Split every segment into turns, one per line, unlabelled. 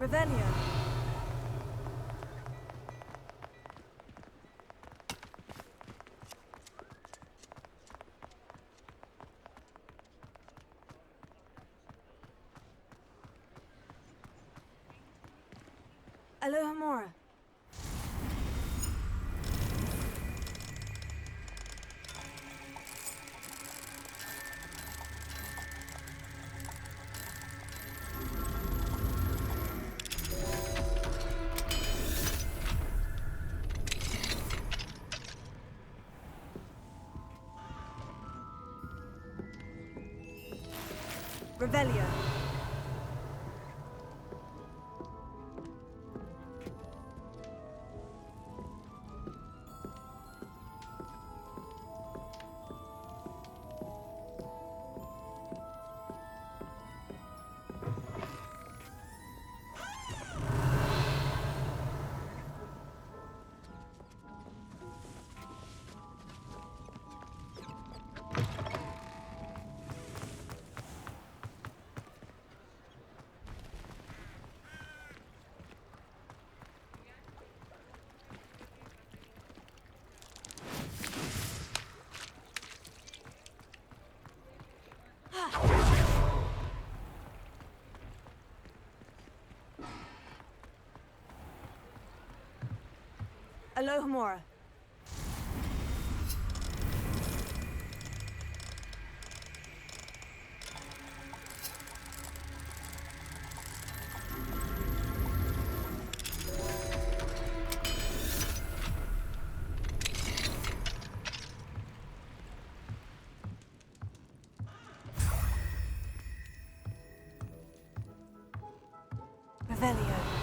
Revelio. Alohomora. Revelio. Alohomora. Revelio.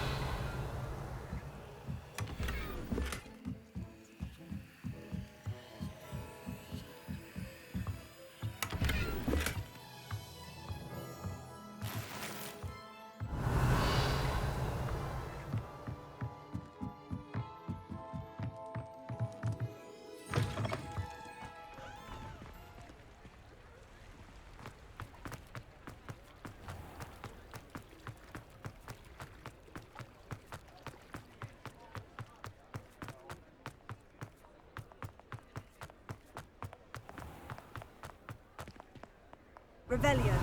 Revelio.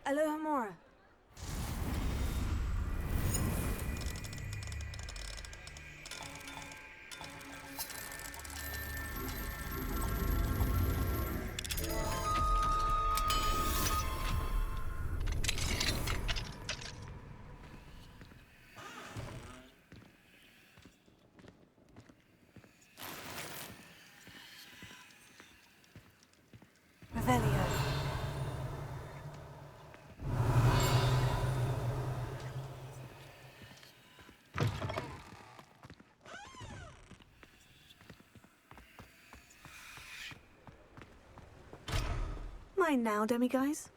Alohomora. Revelio. Mine now, demiguise.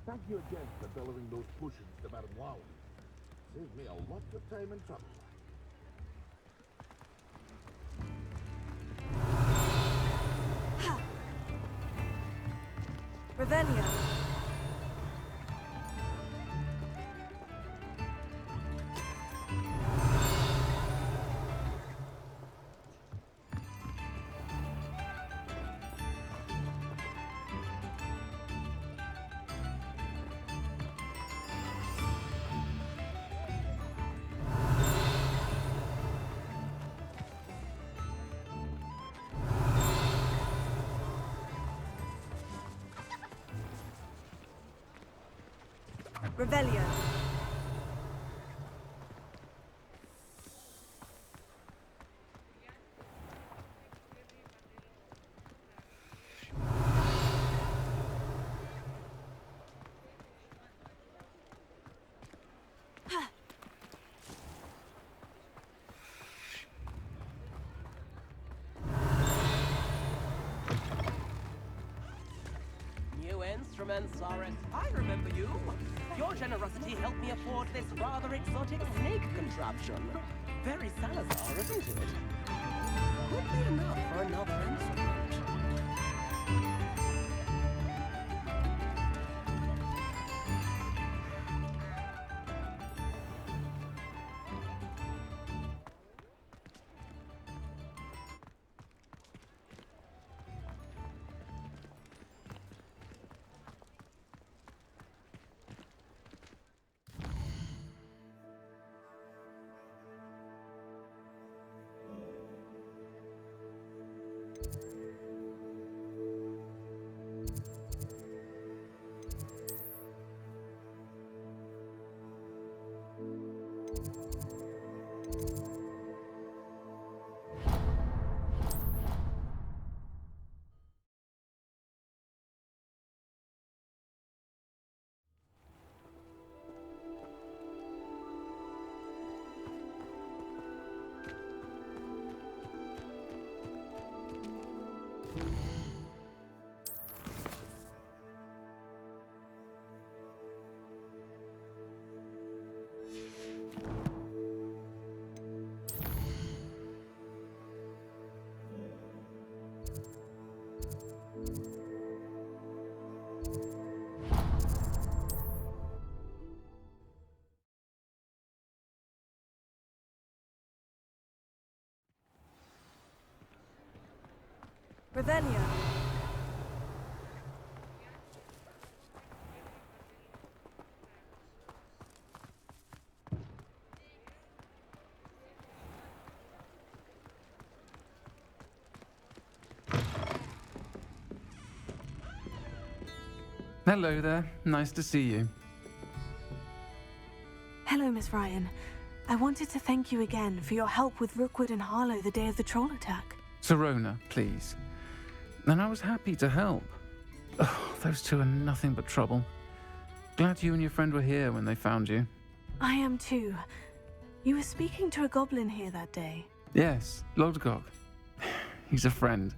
Thank you again for delivering those potions to Madame Lowry. Saved me a lot of time and trouble.
Revelio. Revelio.
Mensaris. I remember you. Your generosity helped me afford this rather exotic snake contraption. Very Salazar, isn't it? Could be enough for another instrument.
Revelio.
Hello there. Nice to see you.
Hello, Miss Ryan. I wanted to thank you again for your help with Rookwood and Harlow the day of the troll attack.
Sirona, please. And I was happy to help. Oh, those two are nothing but trouble. Glad you and your friend were here when they found you.
I am too. You were speaking to a goblin here that day.
Yes, Lodgok. He's a friend.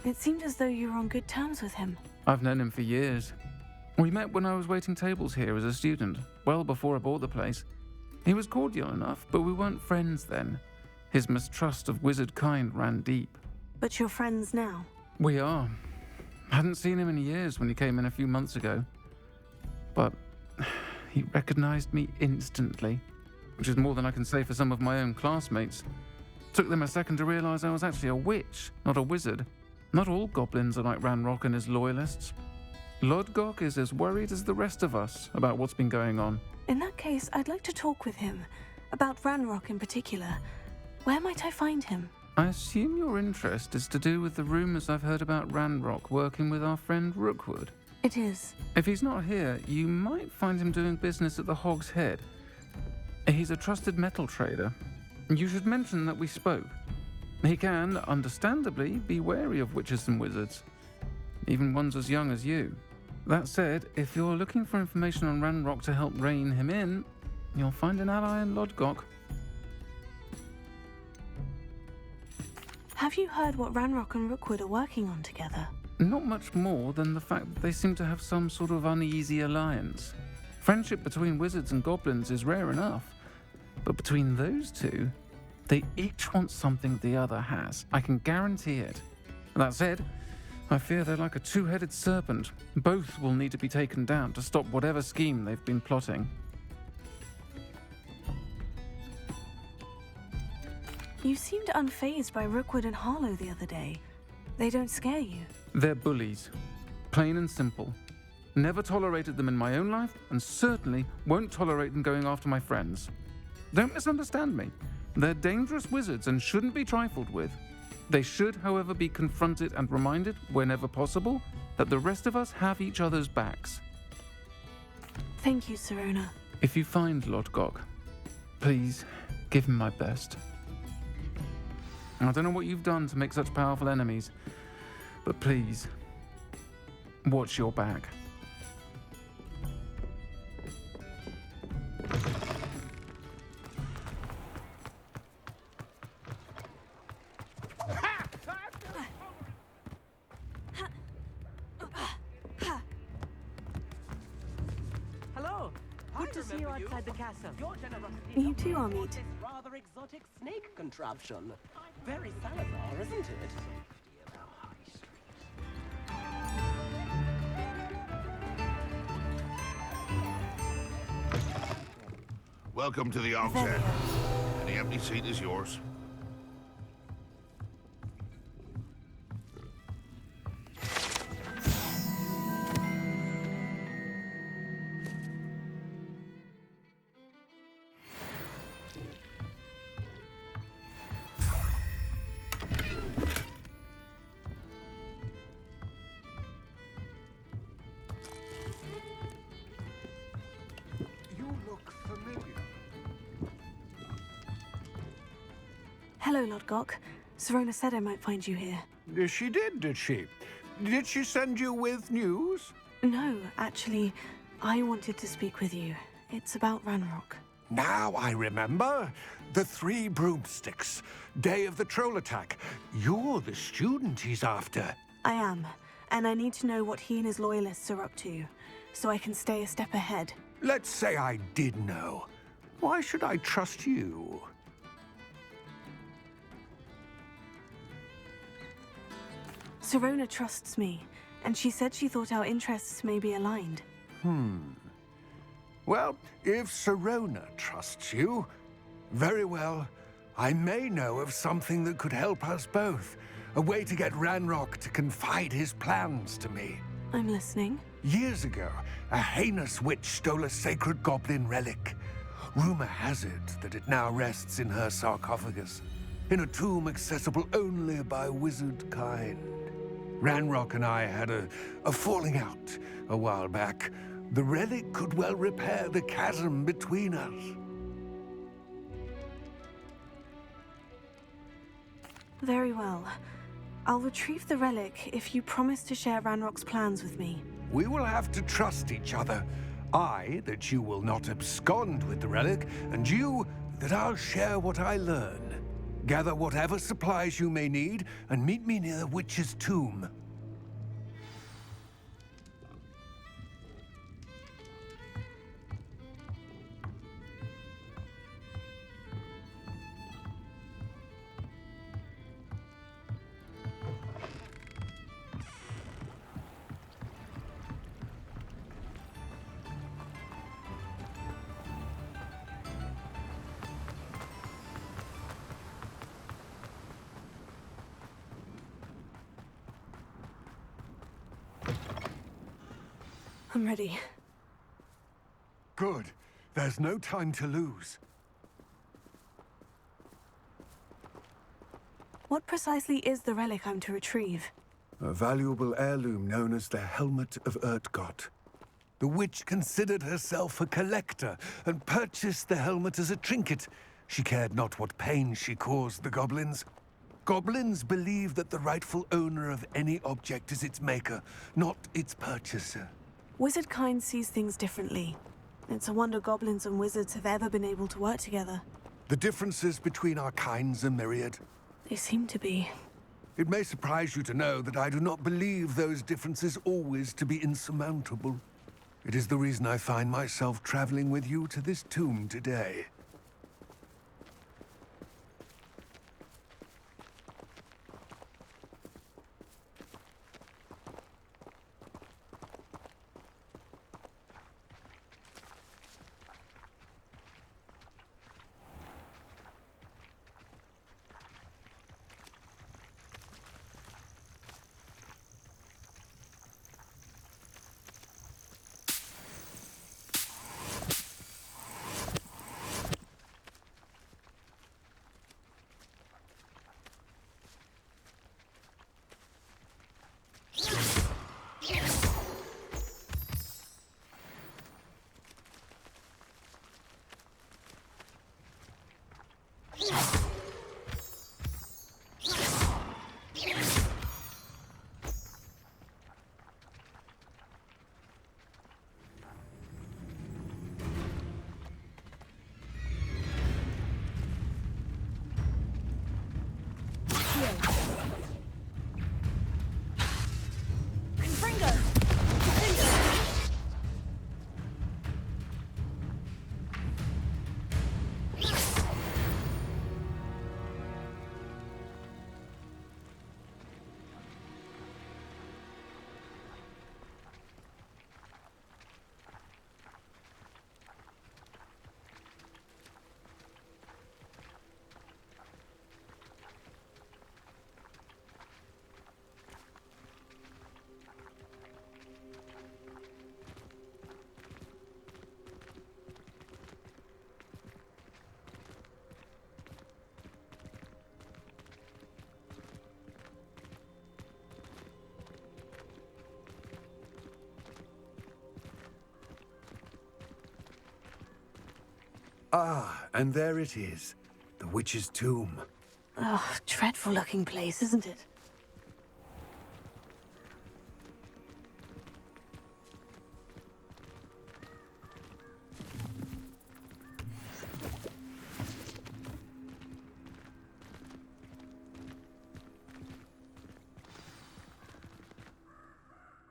It seemed as though you were on good terms with him.
I've known him for years. We met when I was waiting tables here as a student, well before I bought the place. He was cordial enough, but we weren't friends then. His mistrust of wizard kind ran deep.
But you're friends now.
We are. Hadn't seen him in years when he came in a few months ago. But he recognized me instantly, which is more than I can say for some of my own classmates. Took them a second to realize I was actually a witch, not a wizard. Not all goblins are like Ranrock and his loyalists. Lodgok is as worried as the rest of us about what's been going on.
In that case, I'd like to talk with him. About Ranrock in particular. Where might I find him?
I assume your interest is to do with the rumors I've heard about Ranrock working with our friend Rookwood.
It is.
If he's not here, you might find him doing business at the Hog's Head. He's a trusted metal trader. You should mention that we spoke. He can, understandably, be wary of witches and wizards, even ones as young as you. That said, if you're looking for information on Ranrock to help rein him in, you'll find an ally in Lodgok.
Have you heard what Ranrock and Rookwood are working on together?
Not much more than the fact that they seem to have some sort of uneasy alliance. Friendship between wizards and goblins is rare enough, but between those two, they each want something the other has. I can guarantee it. That said, I fear they're like a two-headed serpent. Both will need to be taken down to stop whatever scheme they've been plotting.
You seemed unfazed by Rookwood and Harlow the other day. They don't scare you.
They're bullies. Plain and simple. Never tolerated them in my own life, and certainly won't tolerate them going after my friends. Don't misunderstand me. They're dangerous wizards and shouldn't be trifled with. They should, however, be confronted and reminded, whenever possible, that the rest of us have each other's backs.
Thank you, Sirona.
If you find Lodgok, please give him my best. I don't know what you've done to make such powerful enemies, but please, watch your back.
Glad to see you
remember
outside the castle.
Your generosity
You
helped
too,
me afford
Amit.
this rather exotic snake contraption. Very Salazar, isn't it?
Welcome to the armchair. Any empty seat is yours.
You look familiar.
Hello, Lodgok. Serona said I might find you here.
She did she? Did she send you with news?
No, actually, I wanted to speak with you. It's about Ranrock.
Now I remember. The 3 broomsticks. Day of the troll attack. You're the student he's after.
I am, and I need to know what he and his loyalists are up to, so I can stay a step ahead.
Let's say I did know. Why should I trust you?
Serona trusts me, and she said she thought our interests may be aligned.
Well, if Serona trusts you, very well. I may know of something that could help us both. A way to get Ranrock to confide his plans to me.
I'm listening.
Years ago, a heinous witch stole a sacred goblin relic. Rumor has it that it now rests in her sarcophagus, in a tomb accessible only by wizard kind. Ranrock and I had a falling out a while back. The relic could well repair the chasm between us.
Very well. I'll retrieve the relic if you promise to share Ranrock's plans with me.
We will have to trust each other. I, that you will not abscond with the relic, and you, that I'll share what I learn. Gather whatever supplies you may need, and meet me near the witch's tomb.
I'm ready.
Good. There's no time to lose.
What precisely is the relic I'm to retrieve?
A valuable heirloom known as the Helmet of Urtgott. The witch considered herself a collector and purchased the helmet as a trinket. She cared not what pain she caused the goblins. Goblins believe that the rightful owner of any object is its maker, not its purchaser.
Wizard kind sees things differently. It's a wonder goblins and wizards have ever been able to work together.
The differences between our kinds are myriad.
They seem to be.
It may surprise you to know that I do not believe those differences always to be insurmountable. It is the reason I find myself traveling with you to this tomb today. Ah, and there it is. The witch's tomb.
Oh, dreadful looking place, isn't it?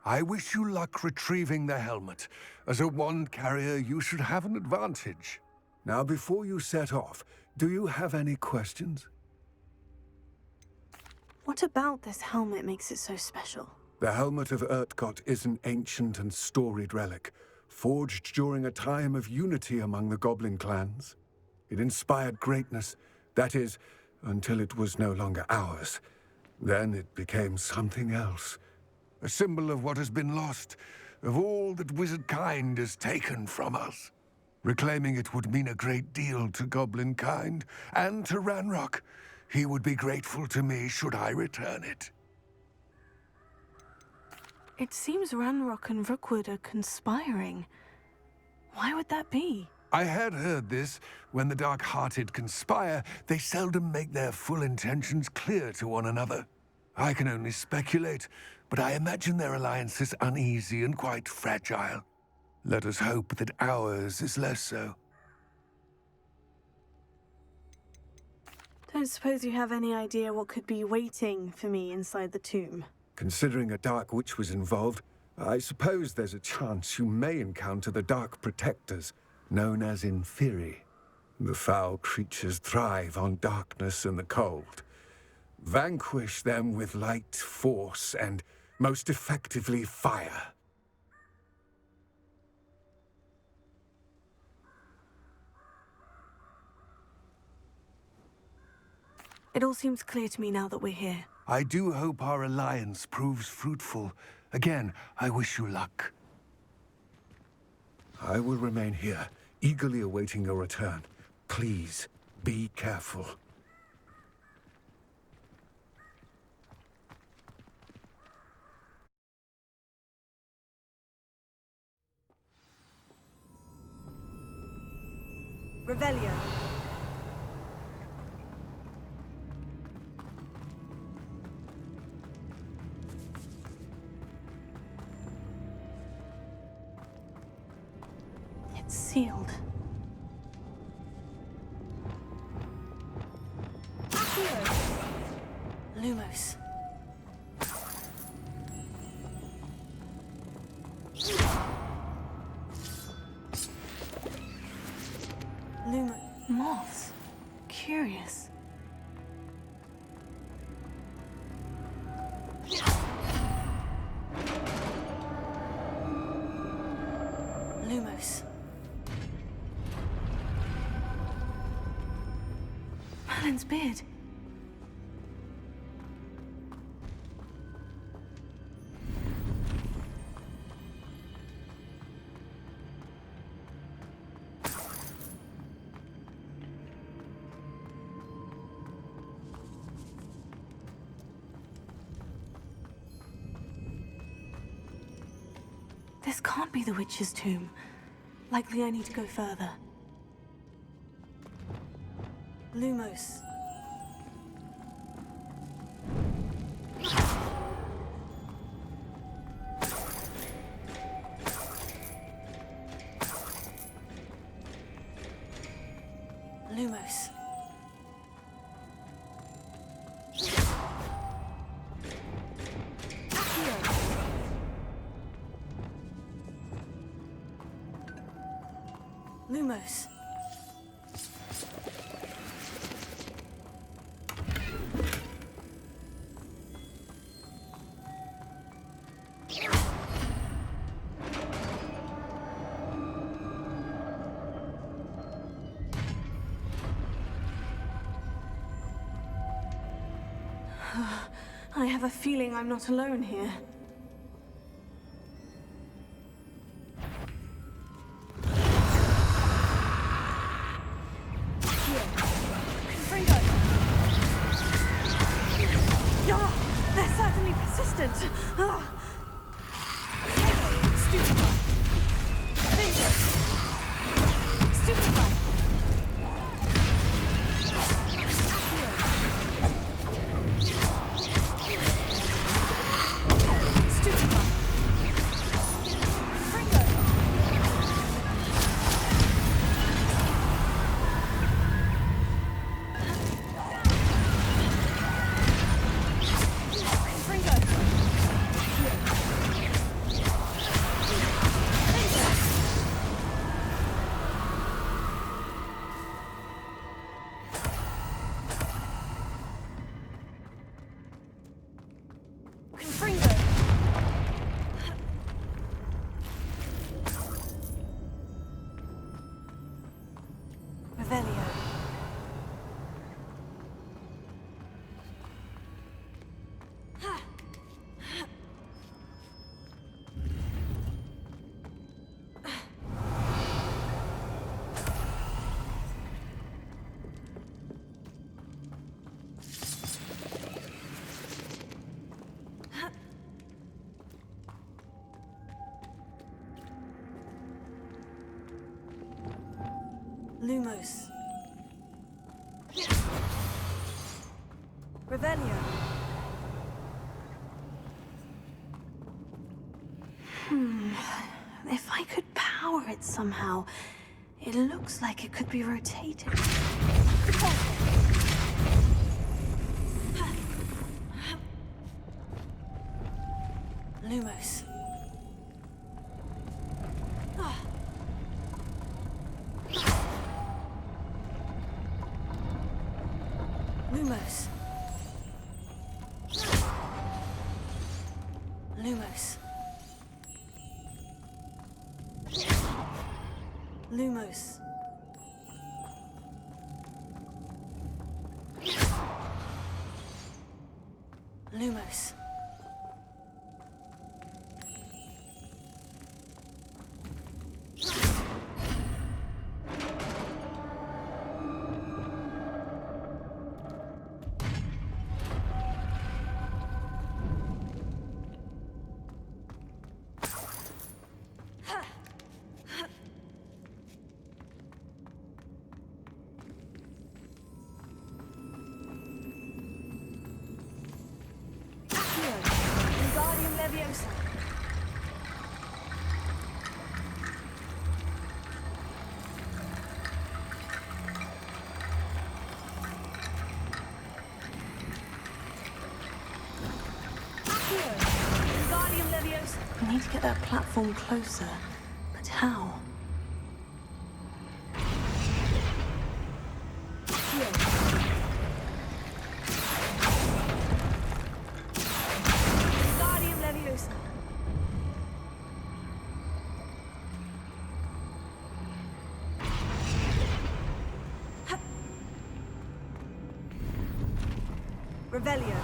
I wish you luck retrieving the helmet. As a wand carrier, you should have an advantage. Now, before you set off, do you have any questions?
What about this helmet makes it so special?
The helmet of Urtkot is an ancient and storied relic, forged during a time of unity among the goblin clans. It inspired greatness, that is, until it was no longer ours. Then it became something else. A symbol of what has been lost, of all that wizard kind has taken from us. Reclaiming it would mean a great deal to goblin kind, and to Ranrock. He would be grateful to me should I return it.
It seems Ranrock and Rookwood are conspiring. Why would that be?
I had heard this. When the dark-hearted conspire, they seldom make their full intentions clear to one another. I can only speculate, but I imagine their alliance is uneasy and quite fragile. Let us hope that ours is less so.
Don't suppose you have any idea what could be waiting for me inside the tomb?
Considering a dark witch was involved, I suppose there's a chance you may encounter the Dark Protectors, known as Inferi. The foul creatures thrive on darkness and the cold. Vanquish them with light, force, and most effectively fire.
It all seems clear to me now that we're here.
I do hope our alliance proves fruitful. Again, I wish you luck. I will remain here, eagerly awaiting your return. Please, be careful.
Revelio. It's sealed. Lumos. Moths. Curious. Lumos. Merlin's beard. This can't be the witch's tomb. Likely I need to go further. Lumos. Lumos. Lumos. I have a feeling I'm not alone here. They're certainly persistent. Stupefy. Revelio. Lumos. Revelio. If I could power it somehow, it looks like it could be rotated. Lumos. Lumos. Lumos. Lumos. Lumos. Wingardium Leviosa. Wingardium Leviosa. I need to get that platform closer, but how? Wingardium Leviosa. Revelio.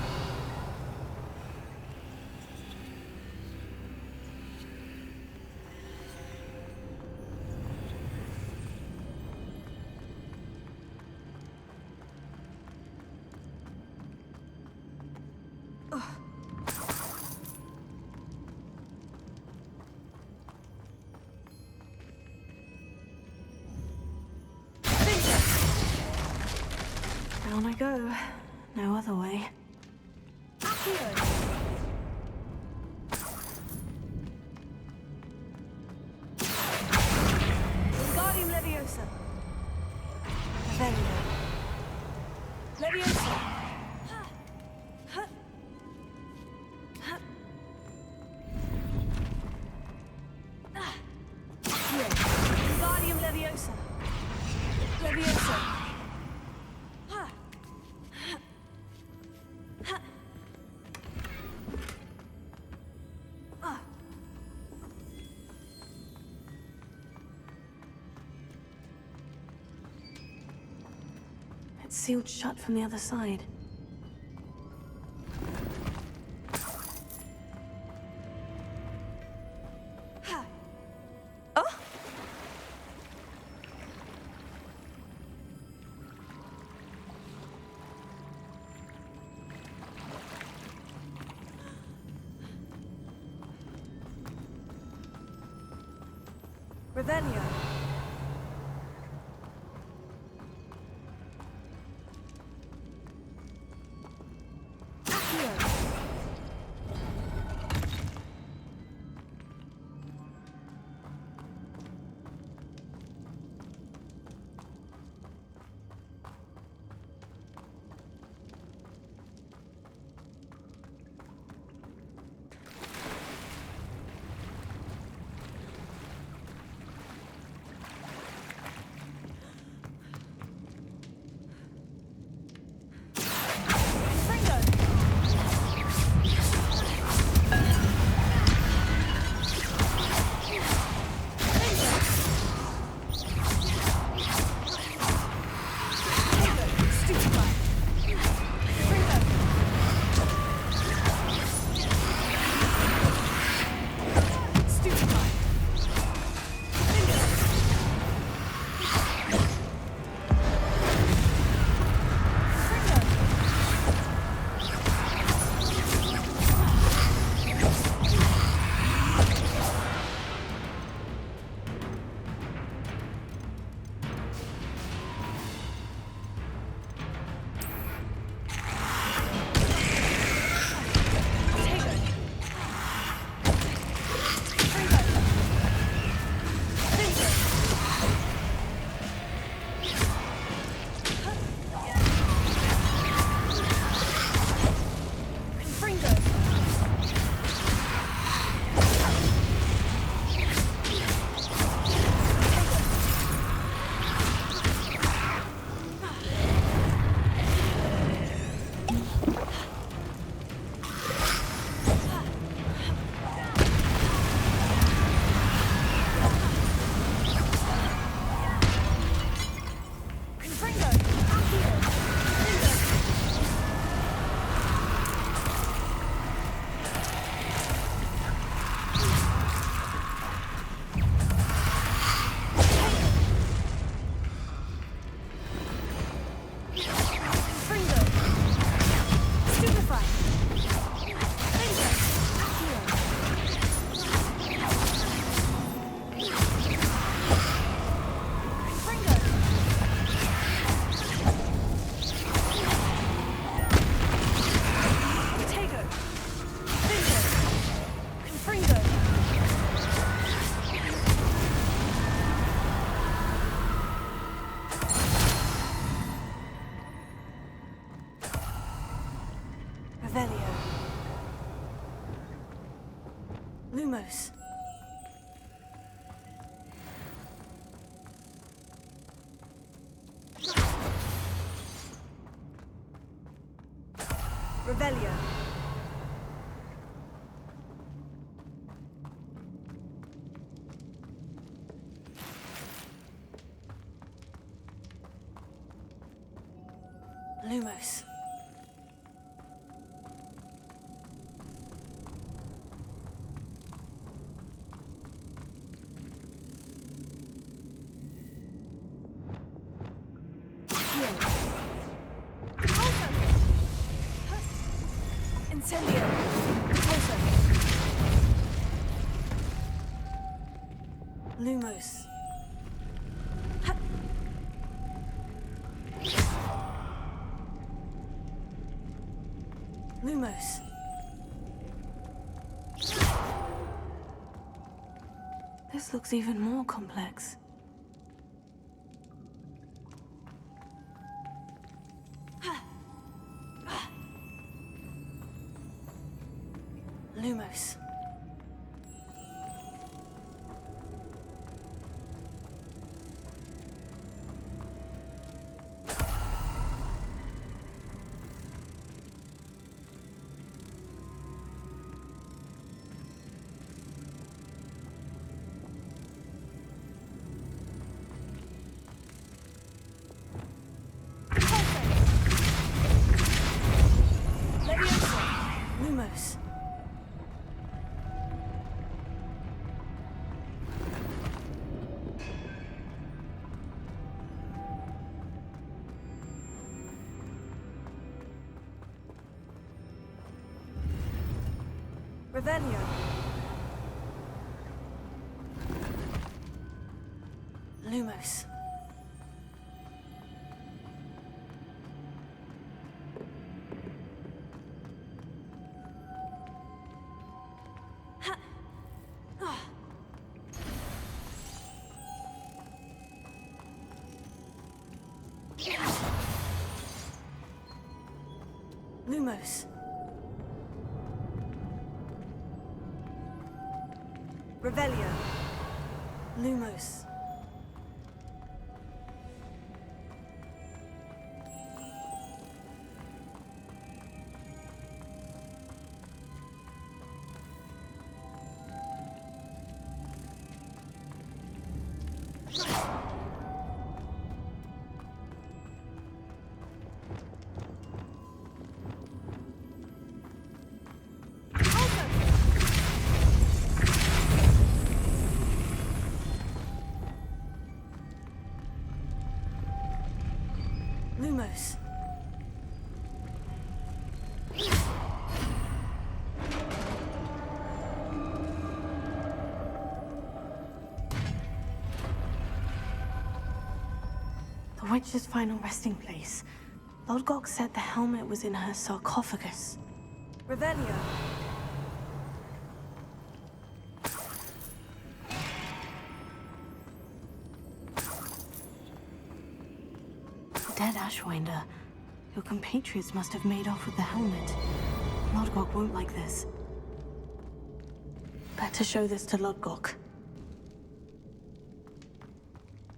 Down I go. No other way. Wingardium Leviosa. Revelio. Leviosa. Wingardium Leviosa. Leviosa. It's sealed shut from the other side. Oh! Revelio. Lumos. Revelio. Lumos. Incendio. Repulsor. Lumos. Ha- Lumos. This looks even more complex. Lumos. Lumos. Revelio. Lumos. Ha. Ah. Lumos. Revelio. Lumos. Lumos. The witch's final resting place. Lodgok said the helmet was in her sarcophagus. Revelio. Dead Ashwinder. Your compatriots must have made off with the helmet. Lodgok won't like this. Better show this to Lodgok.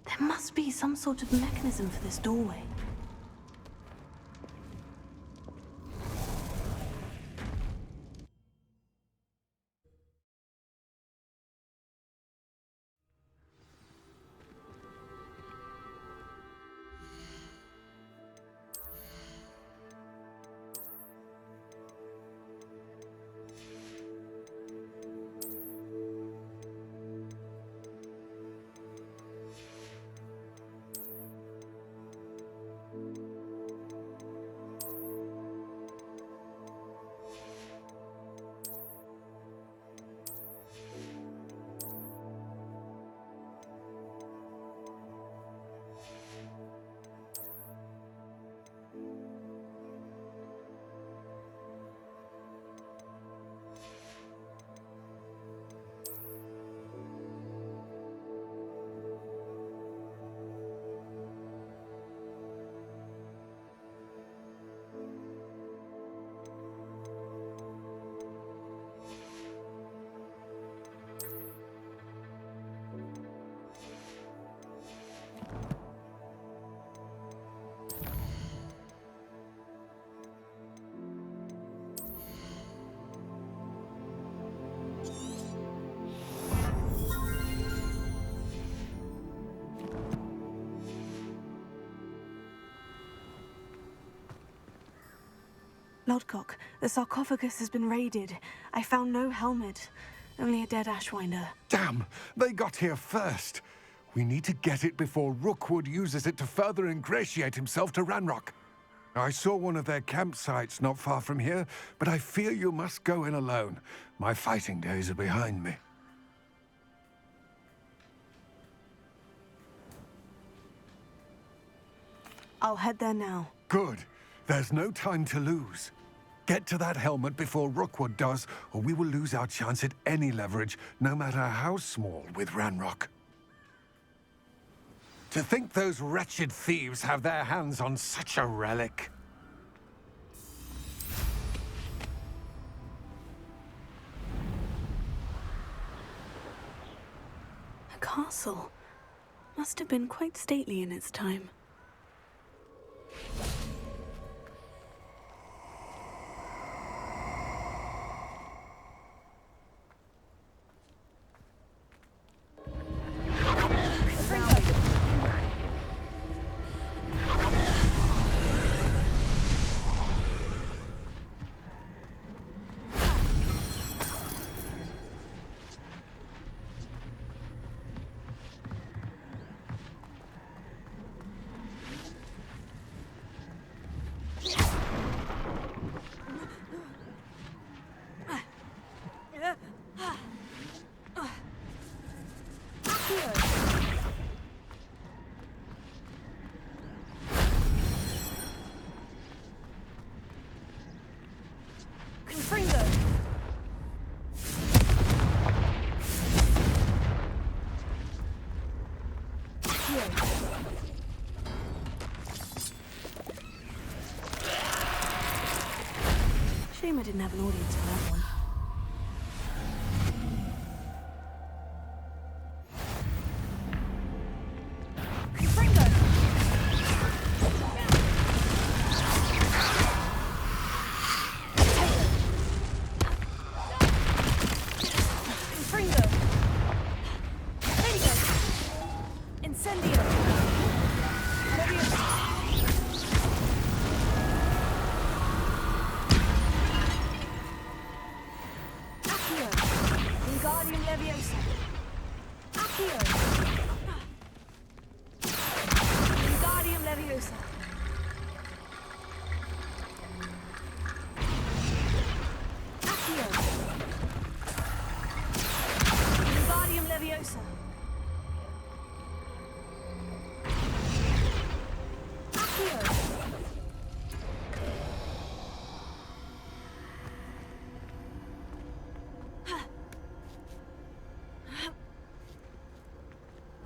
There must be some sort of mechanism for this doorway. Lodgok, the sarcophagus has been raided. I found no helmet, only a dead Ashwinder.
Damn! They got here first. We need to get it before Rookwood uses it to further ingratiate himself to Ranrock. I saw one of their campsites not far from here, but I fear you must go in alone. My fighting days are behind me.
I'll head there now.
Good. There's no time to lose. Get to that helmet before Rookwood does, or we will lose our chance at any leverage, no matter how small, with Ranrock. To think those wretched thieves have their hands on such a relic.
A castle. Must have been quite stately in its time. Shame I didn't have an audience for that one.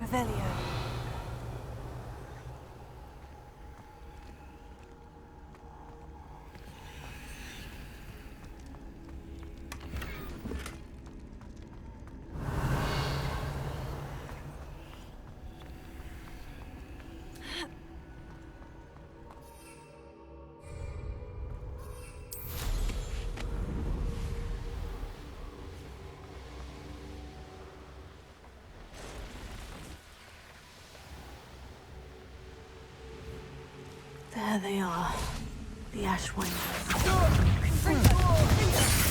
Revelio. There they are, the Ashwinders.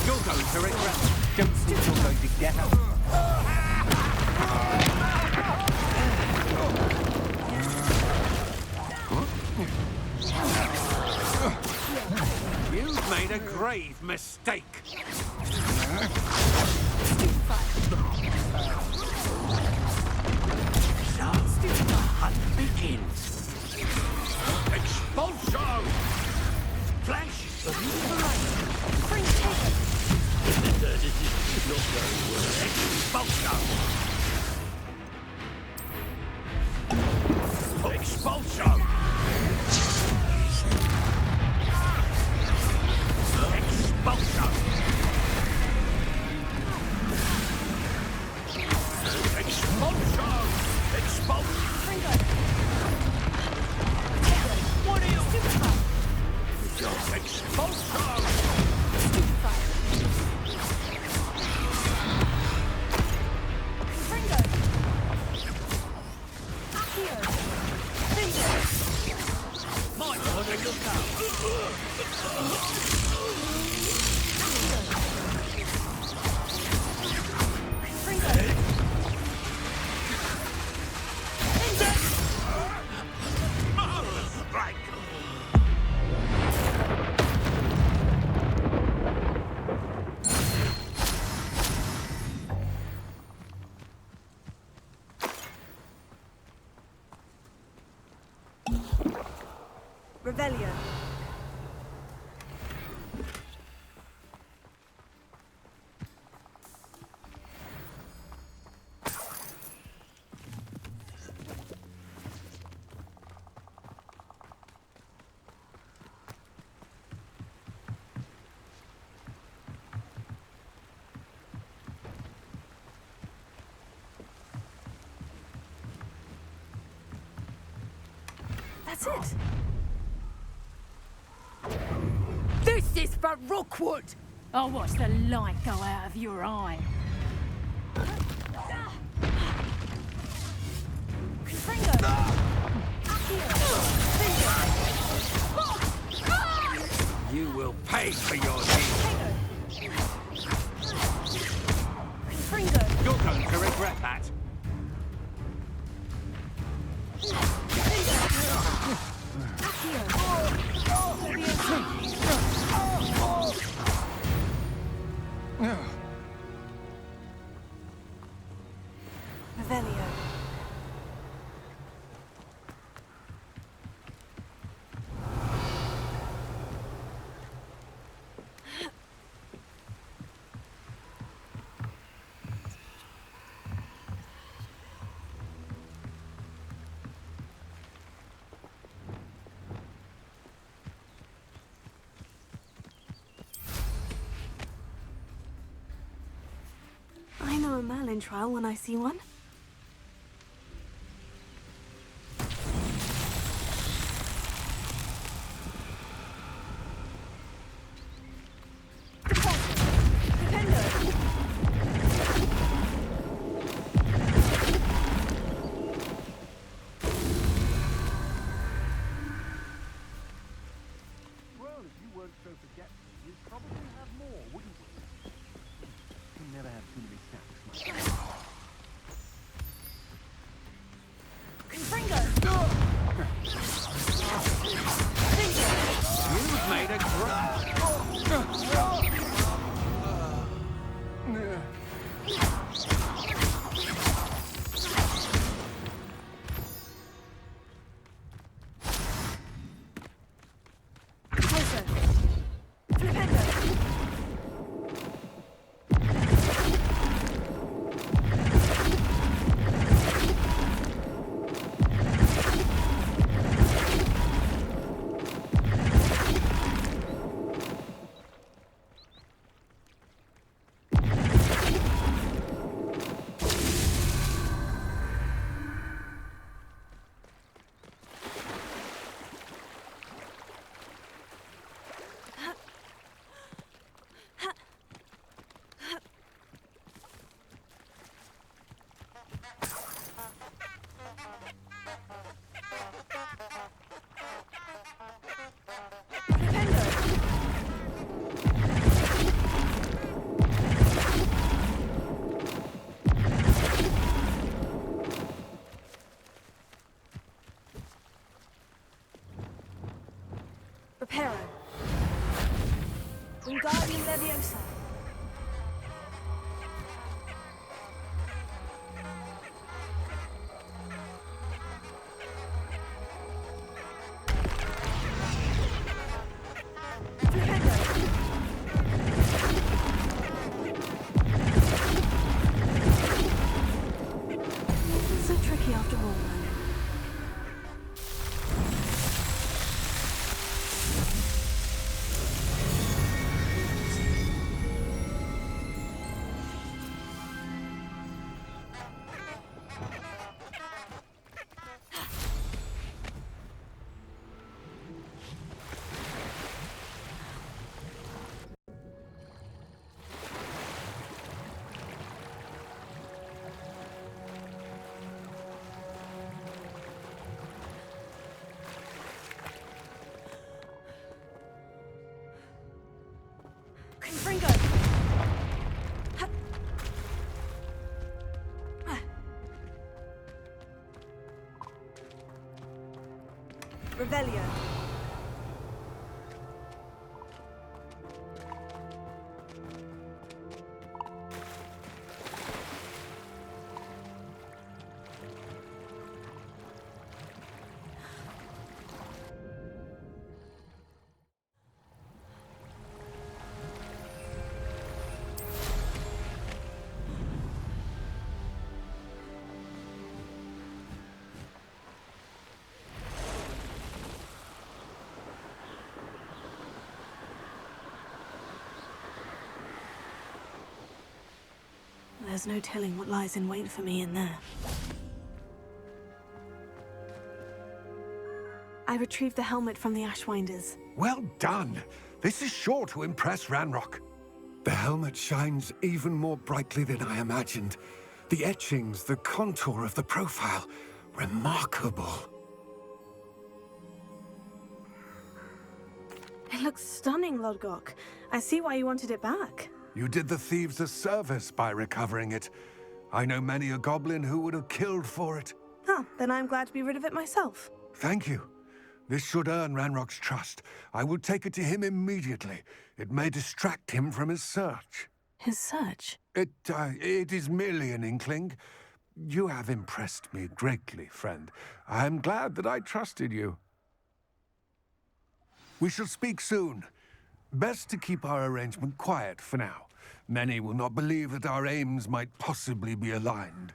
You're going to regret it. Don't think you're going to get up. You've made a grave mistake. So, the hunt begins. Expulsion! Flash!
Bring it over.
Expulsion! Expulsion! Expulsion! Expulsion! Expulsion! What are you? Expulsion! My God, Here you Marvelous strike!
Revelio.
That's it.
This is for Rookwood!
I'll watch the light go out of your eye.
You will pay for your deed. You're going to regret that.
Revelio. I know a Merlin trial when I see one.
Well, if you weren't so forgetful, you'd probably have more, wouldn't you? You never have too many snacks.
You've made a
Reparo. Wingardium Leviosa. So tricky after all, Merlin.
Revelio.
There's no telling what lies in wait for me in there. I retrieved the helmet from the Ashwinders.
Well done. This is sure to impress Ranrock. The helmet shines even more brightly than I imagined. The etchings, the contour of the profile, remarkable.
It looks stunning, Lodgok. I see why you wanted it back.
You did the thieves a service by recovering it. I know many a goblin who would have killed for it.
Huh, then I'm glad to be rid of it myself.
Thank you. This should earn Ranrock's trust. I will take it to him immediately. It may distract him from his search.
His search?
It is merely an inkling. You have impressed me greatly, friend. I am glad that I trusted you. We shall speak soon. Best to keep our arrangement quiet for now. Many will not believe that our aims might possibly be aligned.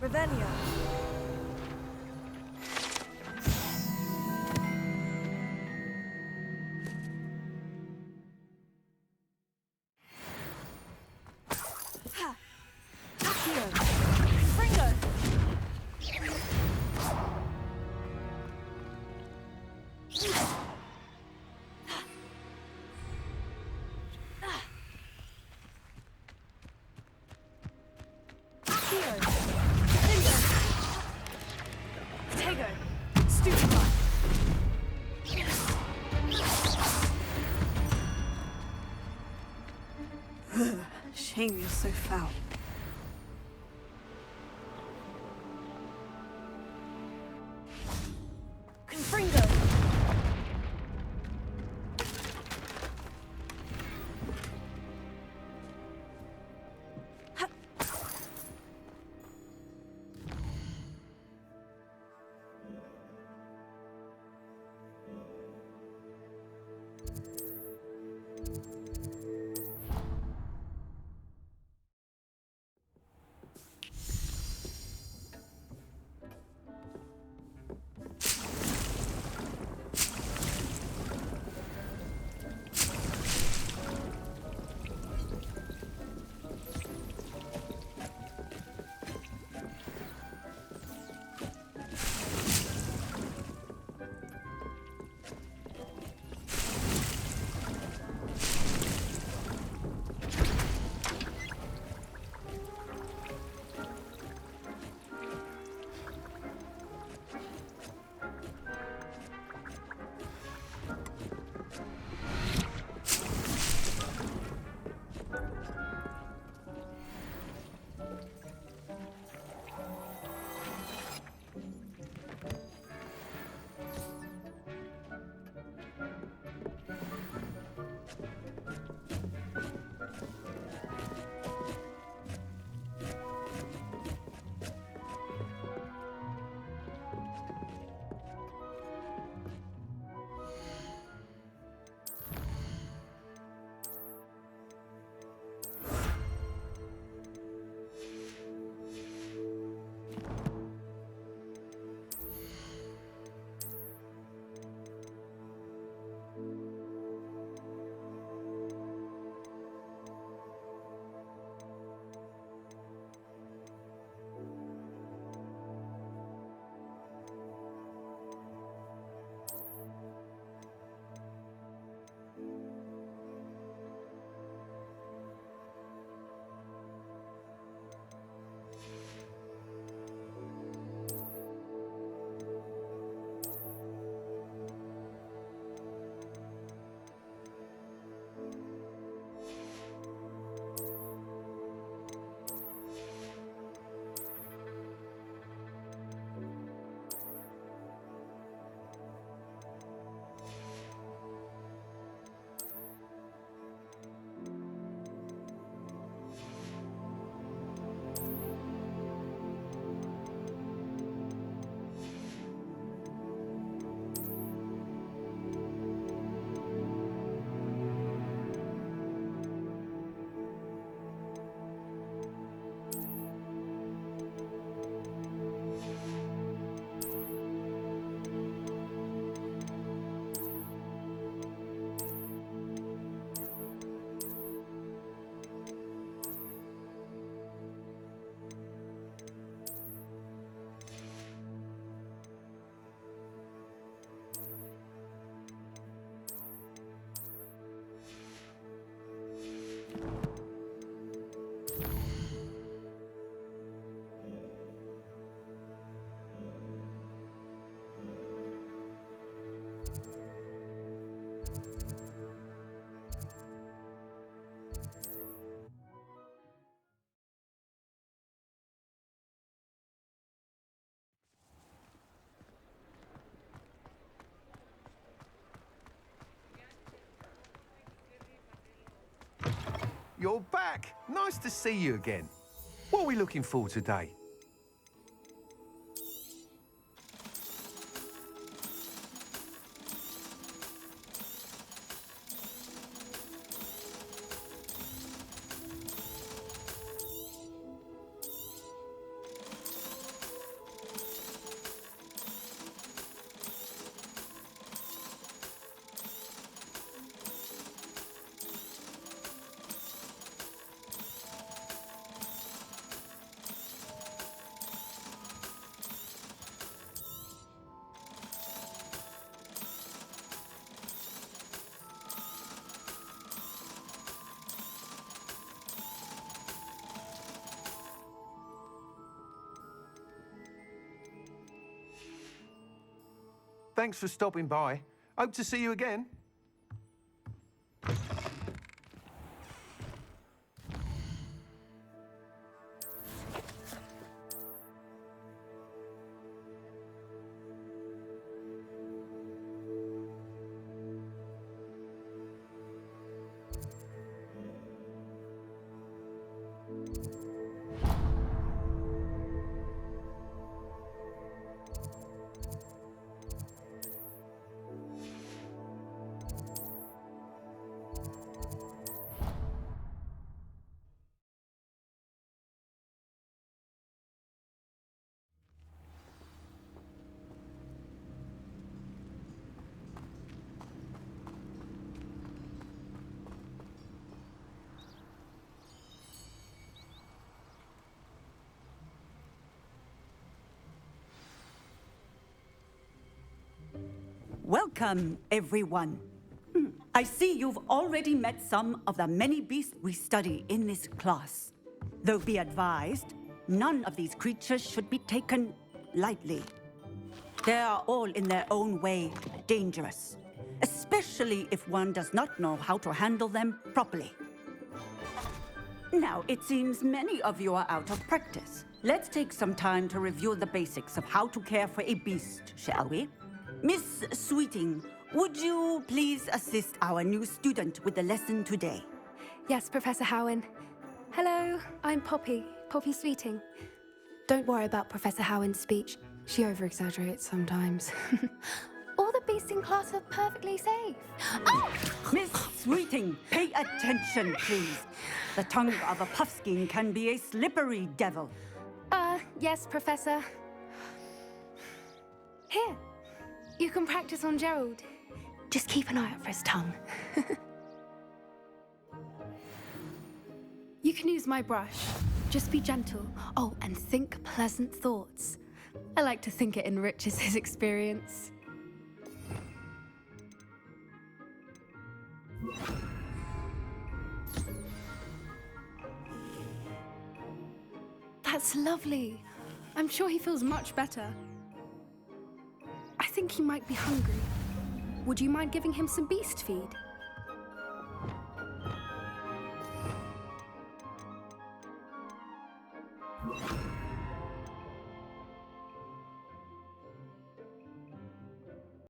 Revelio.
Shame you're so foul.
You're back. Nice to see you again. What are we looking for today? Thanks for stopping by. Hope to see you again.
Welcome, everyone. I see you've already met some of the many beasts we study in this class. Though be advised, none of these creatures should be taken lightly. They are all in their own way dangerous, especially if one does not know how to handle them properly. Now, it seems many of you are out of practice. Let's take some time to review the basics of how to care for a beast, shall we? Miss Sweeting, would you please assist our new student with the lesson today?
Yes, Professor Howen. Hello, I'm Poppy Sweeting. Don't worry about Professor Howen's speech. She over-exaggerates sometimes. All the beasts in class are perfectly safe. Oh!
Miss Sweeting, pay attention, please. The tongue of a puffskein can be a slippery devil.
Yes, Professor. Here, you can practice on Gerald. Just keep an eye out for his tongue. You can use my brush. Just be gentle. Oh, and think pleasant thoughts. I like to think it enriches his experience. That's lovely. I'm sure he feels much better. I think he might be hungry. Would you mind giving him some beast feed?